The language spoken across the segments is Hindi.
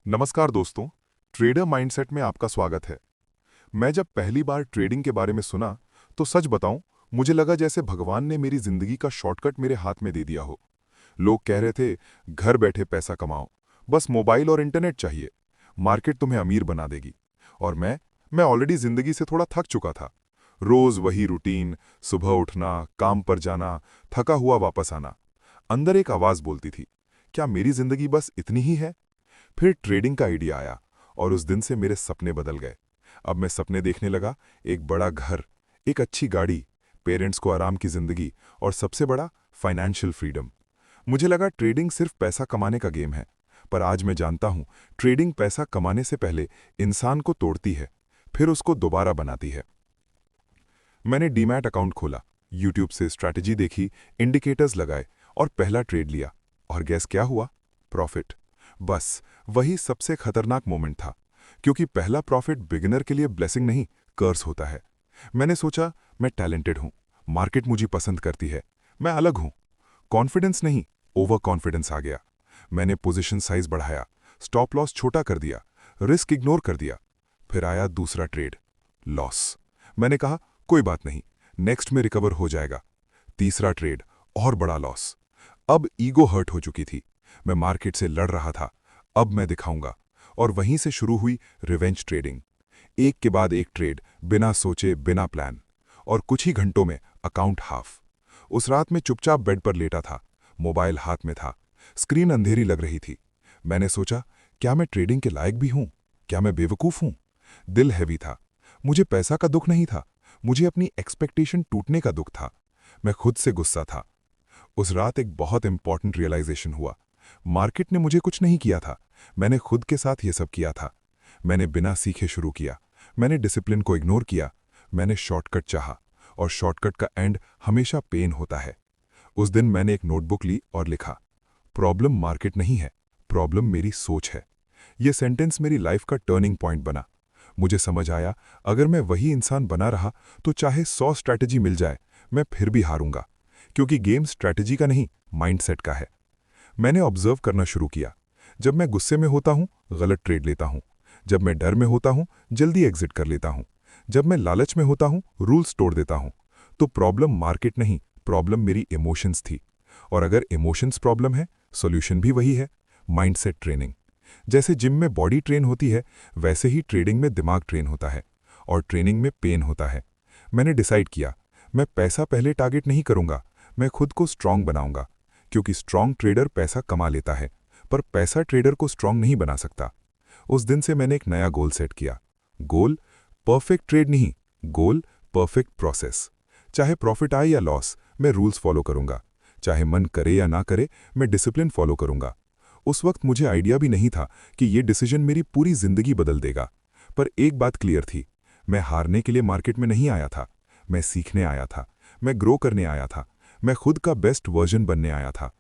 नमस्कार दोस्तों, ट्रेडर माइंडसेट में आपका स्वागत है। मैं जब पहली बार ट्रेडिंग के बारे में सुना तो सच बताऊं, मुझे लगा जैसे भगवान ने मेरी जिंदगी का शॉर्टकट मेरे हाथ में दे दिया हो। लोग कह रहे थे, घर बैठे पैसा कमाओ, बस मोबाइल और इंटरनेट चाहिए, मार्केट तुम्हें अमीर बना देगी। और मैं ऑलरेडी जिंदगी से थोड़ा थक चुका था। रोज वही रूटीन, सुबह उठना, काम पर जाना, थका हुआ वापस आना। अंदर एक आवाज बोलती थी, क्या मेरी जिंदगी बस इतनी ही है? फिर ट्रेडिंग का आइडिया आया और उस दिन से मेरे सपने बदल गए। अब मैं सपने देखने लगा, एक बड़ा घर, एक अच्छी गाड़ी, पेरेंट्स को आराम की जिंदगी और सबसे बड़ा फाइनेंशियल फ्रीडम। मुझे लगा ट्रेडिंग सिर्फ पैसा कमाने का गेम है, पर आज मैं जानता हूं ट्रेडिंग पैसा कमाने से पहले इंसान को तोड़ती है, फिर उसको दोबारा बनाती है। मैंने डीमैट अकाउंट खोला, यूट्यूब से स्ट्रैटेजी देखी, इंडिकेटर्स लगाए और पहला ट्रेड लिया। और गैस क्या हुआ? प्रॉफिट। बस वही सबसे खतरनाक मोमेंट था, क्योंकि पहला प्रॉफिट बिगिनर के लिए ब्लेसिंग नहीं, कर्स होता है। मैंने सोचा, मैं टैलेंटेड हूं, मार्केट मुझे पसंद करती है, मैं अलग हूं। कॉन्फिडेंस नहीं, ओवर कॉन्फिडेंस आ गया। मैंने पोजीशन साइज बढ़ाया, स्टॉप लॉस छोटा कर दिया, रिस्क इग्नोर कर दिया। फिर आया दूसरा ट्रेड, लॉस। मैंने कहा, कोई बात नहीं, नेक्स्ट में रिकवर हो जाएगा। तीसरा ट्रेड, और बड़ा लॉस। अब ईगो हर्ट हो चुकी थी। मैं मार्केट से लड़ रहा था, अब मैं दिखाऊंगा। और वहीं से शुरू हुई रिवेंज ट्रेडिंग। एक के बाद एक ट्रेड, बिना सोचे, बिना प्लान। और कुछ ही घंटों में अकाउंट हाफ। उस रात में चुपचाप बेड पर लेटा था, मोबाइल हाथ में था, स्क्रीन अंधेरी लग रही थी। मैंने सोचा, क्या मैं ट्रेडिंग के लायक भी हूं? क्या मैं बेवकूफ हूं? दिल हैवी था। मुझे पैसा का दुख नहीं था, मुझे अपनी एक्सपेक्टेशन टूटने का दुख था। मैं खुद से गुस्सा था। उस रात एक बहुत इंपॉर्टेंट रियलाइजेशन हुआ। मार्केट ने मुझे कुछ नहीं किया था, मैंने खुद के साथ ये सब किया था। मैंने बिना सीखे शुरू किया, मैंने डिसिप्लिन को इग्नोर किया, मैंने शॉर्टकट चाहा, और शॉर्टकट का एंड हमेशा पेन होता है। उस दिन मैंने एक नोटबुक ली और लिखा, प्रॉब्लम मार्केट नहीं है, प्रॉब्लम मेरी सोच है। यह सेंटेंस मेरी लाइफ का टर्निंग पॉइंट बना। मुझे समझ आया, अगर मैं वही इंसान बना रहा तो चाहे 100 स्ट्रैटेजी मिल जाए, मैं फिर भी हारूंगा। क्योंकि गेम स्ट्रैटेजी का नहीं, माइंडसेट का है। मैंने ऑब्जर्व करना शुरू किया। जब मैं गुस्से में होता हूं, गलत ट्रेड लेता हूं। जब मैं डर में होता हूं, जल्दी एग्जिट कर लेता हूं। जब मैं लालच में होता हूं, रूल्स तोड़ देता हूं। तो प्रॉब्लम मार्केट नहीं, प्रॉब्लम मेरी इमोशंस थी। और अगर इमोशंस प्रॉब्लम है, सॉल्यूशन भी वही है, माइंडसेट ट्रेनिंग। जैसे जिम में बॉडी ट्रेन होती है, वैसे ही ट्रेडिंग में दिमाग ट्रेन होता है, और ट्रेनिंग में पेन होता है। मैंने डिसाइड किया, मैं पैसा पहले टारगेट नहीं करूंगा, मैं खुद को स्ट्रांग बनाऊंगा। क्योंकि स्ट्रांग ट्रेडर पैसा कमा लेता है, पर पैसा ट्रेडर को स्ट्रांग नहीं बना सकता। उस दिन से मैंने एक नया गोल सेट किया। गोल परफेक्ट ट्रेड नहीं, गोल परफेक्ट प्रोसेस। चाहे प्रॉफिट आए या लॉस, मैं रूल्स फॉलो करूंगा। चाहे मन करे या ना करे, मैं डिसिप्लिन फॉलो करूंगा। उस वक्त मुझे आइडिया भी नहीं था कि ये डिसीजन मेरी पूरी जिंदगी बदल देगा। पर एक बात क्लियर थी, मैं हारने के लिए मार्केट में नहीं आया था, मैं सीखने आया था, मैं ग्रो करने आया था, मैं खुद का बेस्ट वर्जन बनने आया था।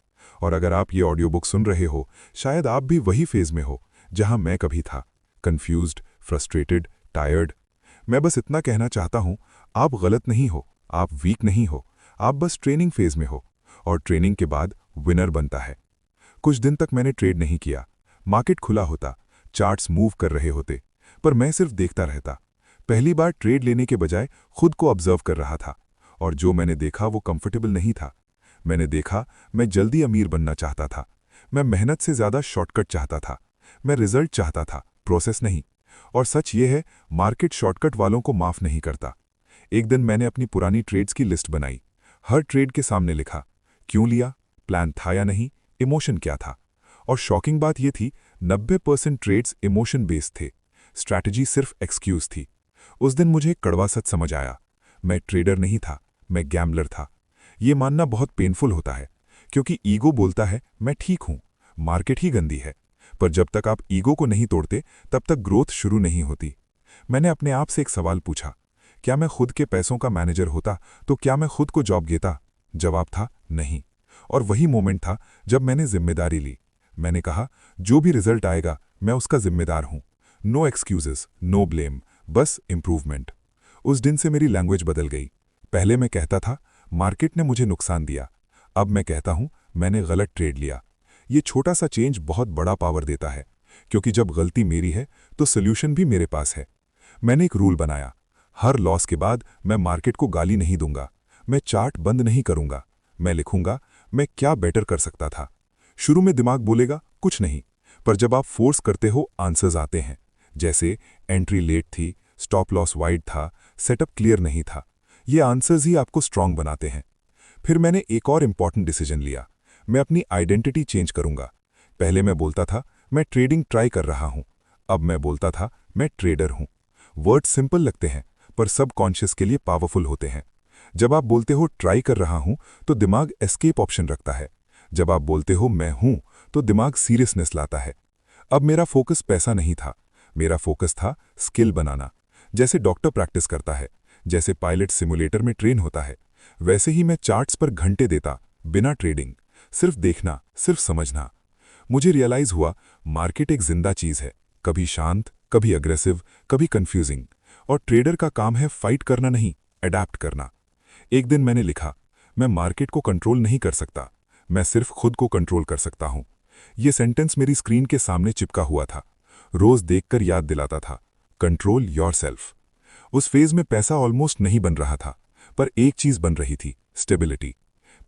और अगर आप ये ऑडियो बुक सुन रहे हो, शायद आप भी वही फेज में हो जहां मैं कभी था, कंफ्यूज्ड, फ्रस्ट्रेटेड, टायर्ड। मैं बस इतना कहना चाहता हूं, आप गलत नहीं हो, आप वीक नहीं हो, आप बस ट्रेनिंग फेज में हो। और ट्रेनिंग के बाद विनर बनता है। कुछ दिन तक मैंने ट्रेड नहीं किया। मार्केट खुला होता, चार्ट्स मूव कर रहे होते, पर मैं सिर्फ देखता रहता। पहली बार ट्रेड लेने के बजाय खुद को ऑब्जर्व कर रहा था। और जो मैंने देखा वो कंफर्टेबल नहीं था। मैंने देखा, मैं जल्दी अमीर बनना चाहता था। मैं मेहनत से ज्यादा शॉर्टकट चाहता था। मैं रिजल्ट चाहता था, प्रोसेस नहीं। और सच ये है, मार्केट शॉर्टकट वालों को माफ नहीं करता। एक दिन मैंने अपनी पुरानी ट्रेड्स की लिस्ट बनाई। हर ट्रेड के सामने लिखा, क्यों लिया, प्लान था या नहीं, इमोशन क्या था। और शॉकिंग बात यह थी, 90% ट्रेड्स इमोशन बेस्ड थे, स्ट्रैटेजी सिर्फ एक्सक्यूज थी। उस दिन मुझे एक कड़वा सच समझ आया, मैं ट्रेडर नहीं था, मैं गैम्बलर था। ये मानना बहुत पेनफुल होता है, क्योंकि ईगो बोलता है मैं ठीक हूं, मार्केट ही गंदी है। पर जब तक आप ईगो को नहीं तोड़ते, तब तक ग्रोथ शुरू नहीं होती। मैंने अपने आप से एक सवाल पूछा, क्या मैं खुद के पैसों का मैनेजर होता तो क्या मैं खुद को जॉब देता? जवाब था नहीं। और वही मोमेंट था जब मैंने जिम्मेदारी ली। मैंने कहा, जो भी रिजल्ट आएगा मैं उसका जिम्मेदार हूं। नो एक्सक्यूजेस, नो ब्लेम, बस इंप्रूवमेंट। उस दिन से मेरी लैंग्वेज बदल गई। पहले मैं कहता था, मार्केट ने मुझे नुकसान दिया। अब मैं कहता हूं, मैंने गलत ट्रेड लिया। ये छोटा सा चेंज बहुत बड़ा पावर देता है, क्योंकि जब गलती मेरी है तो सोल्यूशन भी मेरे पास है। मैंने एक रूल बनाया, हर लॉस के बाद मैं मार्केट को गाली नहीं दूंगा, मैं चार्ट बंद नहीं करूंगा, मैं लिखूंगा मैं क्या बेटर कर सकता था। शुरू में दिमाग बोलेगा कुछ नहीं, पर जब आप फोर्स करते हो आंसर्स आते हैं। जैसे एंट्री लेट थी, स्टॉप लॉस वाइड था, सेटअप क्लियर नहीं था। ये आंसर्स ही आपको स्ट्रांग बनाते हैं। फिर मैंने एक और इंपॉर्टेंट डिसीजन लिया, मैं अपनी आइडेंटिटी चेंज करूंगा। पहले मैं बोलता था मैं ट्रेडिंग ट्राई कर रहा हूं, अब मैं बोलता था मैं ट्रेडर हूं। वर्ड सिंपल लगते हैं पर सबकॉन्शियस के लिए पावरफुल होते हैं। जब आप बोलते हो ट्राई कर रहा हूं तो दिमाग एस्केप ऑप्शन रखता है। जब आप बोलते हो मैं हूं तो दिमाग सीरियसनेस लाता है। अब मेरा फोकस पैसा नहीं था, मेरा फोकस था स्किल बनाना। जैसे डॉक्टर प्रैक्टिस करता है, जैसे पायलट सिमुलेटर में ट्रेन होता है, वैसे ही मैं चार्ट्स पर घंटे देता, बिना ट्रेडिंग, सिर्फ देखना, सिर्फ समझना। मुझे रियलाइज हुआ मार्केट एक जिंदा चीज है, कभी शांत, कभी अग्रेसिव, कभी कंफ्यूजिंग, और ट्रेडर का काम है फाइट करना नहीं, अडैप्ट करना। एक दिन मैंने लिखा, मैं मार्केट को कंट्रोल नहीं कर सकता, मैं सिर्फ खुद को कंट्रोल कर सकता हूं। यह सेंटेंस मेरी स्क्रीन के सामने चिपका हुआ था, रोज देखकर याद दिलाता था, कंट्रोल योरसेल्फ। उस फेज में पैसा ऑलमोस्ट नहीं बन रहा था, पर एक चीज बन रही थी, स्टेबिलिटी।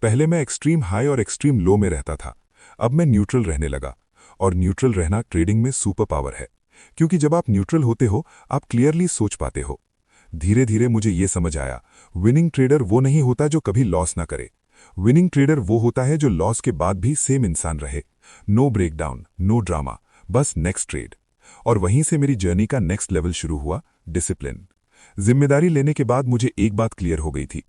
पहले मैं एक्सट्रीम हाई और एक्सट्रीम लो में रहता था, अब मैं न्यूट्रल रहने लगा। और न्यूट्रल रहना ट्रेडिंग में सुपर पावर है, क्योंकि जब आप न्यूट्रल होते हो आप क्लियरली सोच पाते हो। धीरे धीरे मुझे ये समझ आया, विनिंग ट्रेडर वो नहीं होता जो कभी लॉस ना करे। विनिंग ट्रेडर वो होता है जो लॉस के बाद भी सेम इंसान रहे। नो ब्रेकडाउन, नो ड्रामा, बस नेक्स्ट ट्रेड। और वहीं से मेरी जर्नी का नेक्स्ट लेवल शुरू हुआ, डिसिप्लिन। जिम्मेदारी लेने के बाद मुझे एक बात क्लियर हो गई थी,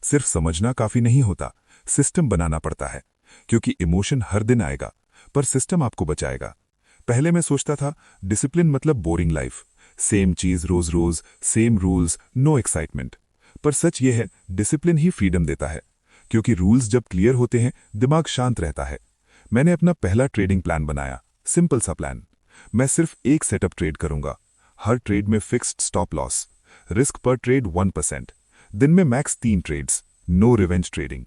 सिर्फ समझना काफी नहीं होता, सिस्टम बनाना पड़ता है। क्योंकि इमोशन हर दिन आएगा, पर सिस्टम आपको बचाएगा। पहले मैं सोचता था डिसिप्लिन मतलब बोरिंग लाइफ, सेम चीज रोज रोज, सेम रूल्स, नो एक्साइटमेंट। पर सच ये है, डिसिप्लिन ही फ्रीडम देता है, क्योंकि रूल्स जब क्लियर होते हैं दिमाग शांत रहता है। मैंने अपना पहला ट्रेडिंग प्लान बनाया, सिंपल सा प्लान। मैं सिर्फ एक सेटअप ट्रेड करूंगा, हर ट्रेड में फिक्स्ड स्टॉप लॉस, रिस्क पर ट्रेड 1%, दिन में max 3 trades, no revenge trading.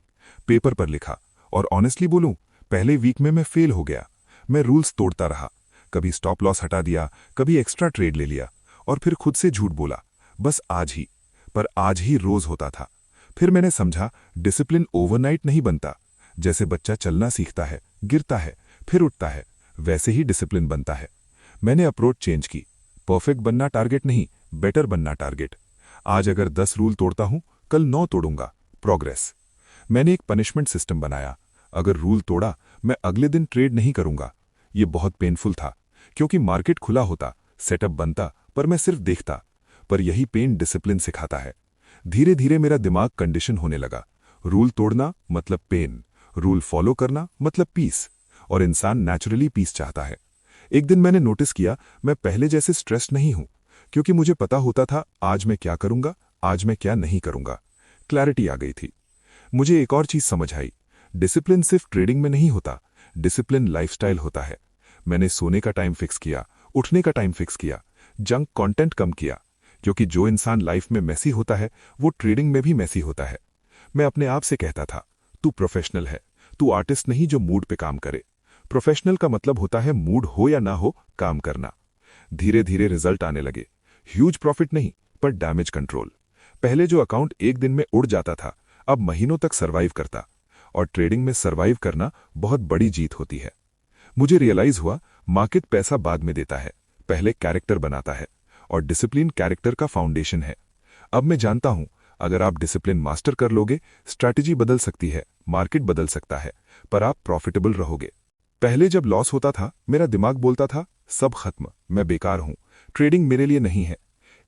Paper पर लिखा, और ऑनेस्टली बोलूं, पहले वीक में मैं फेल हो गया। मैं रूल्स तोड़ता रहा, कभी स्टॉप लॉस हटा दिया, कभी एक्स्ट्रा ट्रेड ले लिया, और फिर खुद से झूठ बोला, बस आज ही। पर आज ही रोज होता था। फिर मैंने समझा डिसिप्लिन ओवरनाइट नहीं बनता। जैसे बच्चा चलना सीखता है, गिरता है, फिर उठता है, वैसे ही डिसिप्लिन बनता है। मैंने अप्रोच चेंज की, परफेक्ट बनना टारगेट नहीं, बेटर बनना टारगेट। आज अगर 10 रूल तोड़ता हूं, कल 9 तोड़ूंगा, प्रोग्रेस। मैंने एक पनिशमेंट सिस्टम बनाया, अगर रूल तोड़ा मैं अगले दिन ट्रेड नहीं करूंगा। ये बहुत पेनफुल था, क्योंकि मार्केट खुला होता, सेटअप बनता, पर मैं सिर्फ देखता। पर यही पेन डिसिप्लिन सिखाता है। धीरे धीरे मेरा दिमाग कंडीशन होने लगा, रूल तोड़ना मतलब पेन, रूल फॉलो करना मतलब पीस, और इंसान नेचुरली पीस चाहता है। एक दिन मैंने नोटिस किया मैं पहले जैसे स्ट्रेस्ड नहीं हूं, क्योंकि मुझे पता होता था आज मैं क्या करूंगा, आज मैं क्या नहीं करूंगा। क्लैरिटी आ गई थी। मुझे एक और चीज समझ आई, डिसिप्लिन सिर्फ ट्रेडिंग में नहीं होता, डिसिप्लिन लाइफस्टाइल होता है। मैंने सोने का टाइम फिक्स किया, उठने का टाइम फिक्स किया, जंक कंटेंट कम किया, क्योंकि जो इंसान लाइफ में मैसी होता है वो ट्रेडिंग में भी मैसी होता है। मैं अपने आप से कहता था, तू प्रोफेशनल है, तू आर्टिस्ट नहीं जो मूड पे काम करे। प्रोफेशनल का मतलब होता है मूड हो या ना हो, काम करना। धीरे धीरे रिजल्ट आने लगे, ह्यूज प्रॉफिट नहीं, पर डैमेज कंट्रोल। पहले जो अकाउंट एक दिन में उड़ जाता था, अब महीनों तक सर्वाइव करता। और ट्रेडिंग में सर्वाइव करना बहुत बड़ी जीत होती है। मुझे रियलाइज हुआ मार्केट पैसा बाद में देता है, पहले कैरेक्टर बनाता है, और डिसिप्लिन कैरेक्टर का फाउंडेशन है। अब मैं जानता हूं अगर आप डिसिप्लिन मास्टर कर लोगे, स्ट्रैटेजी बदल सकती है, मार्केट बदल सकता है, पर आप प्रॉफिटेबल रहोगे। पहले जब लॉस होता था मेरा दिमाग बोलता था सब खत्म, मैं बेकार हूं, ट्रेडिंग मेरे लिए नहीं है।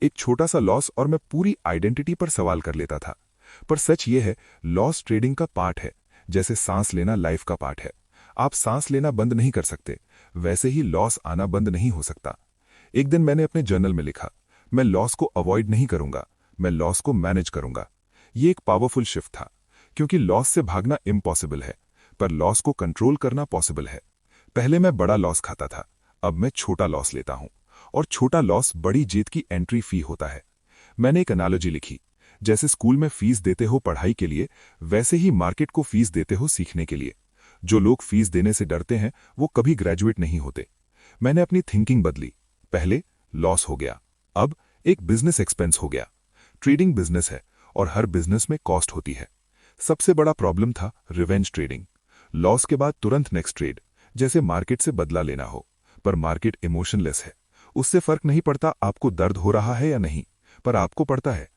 एक छोटा सा लॉस और मैं पूरी आइडेंटिटी पर सवाल कर लेता था। पर सच ये है, लॉस ट्रेडिंग का पार्ट है, जैसे सांस लेना लाइफ का पार्ट है। आप सांस लेना बंद नहीं कर सकते, वैसे ही लॉस आना बंद नहीं हो सकता। एक दिन मैंने अपने जर्नल में लिखा, मैं लॉस को अवॉइड नहीं करूंगा, मैं लॉस को मैनेज करूंगा। ये एक पावरफुल शिफ्ट था, क्योंकि लॉस से भागना इम्पॉसिबल है, पर लॉस को कंट्रोल करना पॉसिबल है। पहले मैं बड़ा लॉस खाता था, अब मैं छोटा लॉस लेता हूं, और छोटा लॉस बड़ी जीत की एंट्री फी होता है। मैंने एक एनालॉजी लिखी, जैसे स्कूल में फीस देते हो पढ़ाई के लिए, वैसे ही मार्केट को फीस देते हो सीखने के लिए। जो लोग फीस देने से डरते हैं वो कभी ग्रेजुएट नहीं होते। मैंने अपनी थिंकिंग बदली। पहले लॉस हो गया, अब एक बिजनेस एक्सपेंस हो गया। ट्रेडिंग बिजनेस है और हर बिजनेस में कॉस्ट होती है। सबसे बड़ा प्रॉब्लम था रिवेंज ट्रेडिंग। लॉस के बाद तुरंत नेक्स्ट ट्रेड, जैसे मार्केट से बदला लेना हो। पर मार्केट इमोशनलेस है, उससे फर्क नहीं पड़ता आपको दर्द हो रहा है या नहीं, पर आपको पड़ता है।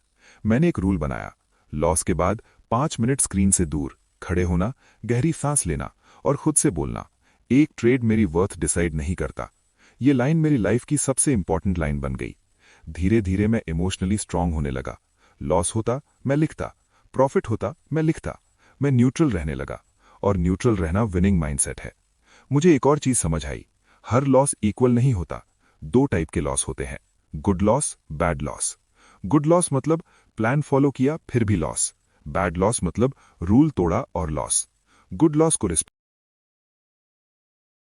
मैंने एक रूल बनाया, लॉस के बाद 5 मिनट स्क्रीन से दूर खड़े होना, गहरी सांस लेना और खुद से बोलना, एक ट्रेड मेरी वर्थ डिसाइड नहीं करता। ये लाइन मेरी लाइफ की सबसे इंपॉर्टेंट लाइन बन गई। धीरे धीरे मैं इमोशनली स्ट्रांग होने लगा। लॉस होता मैं लिखता, प्रॉफिट होता मैं लिखता। मैं न्यूट्रल रहने लगा, और न्यूट्रल रहना विनिंग माइंडसेट है। मुझे एक और चीज समझ आई, हर लॉस इक्वल नहीं होता। 2 टाइप के लॉस होते हैं, good loss, bad loss. Good loss मतलब प्लान फॉलो किया फिर भी लॉस। बैड लॉस मतलब रूल तोड़ा और लॉस। गुड लॉस को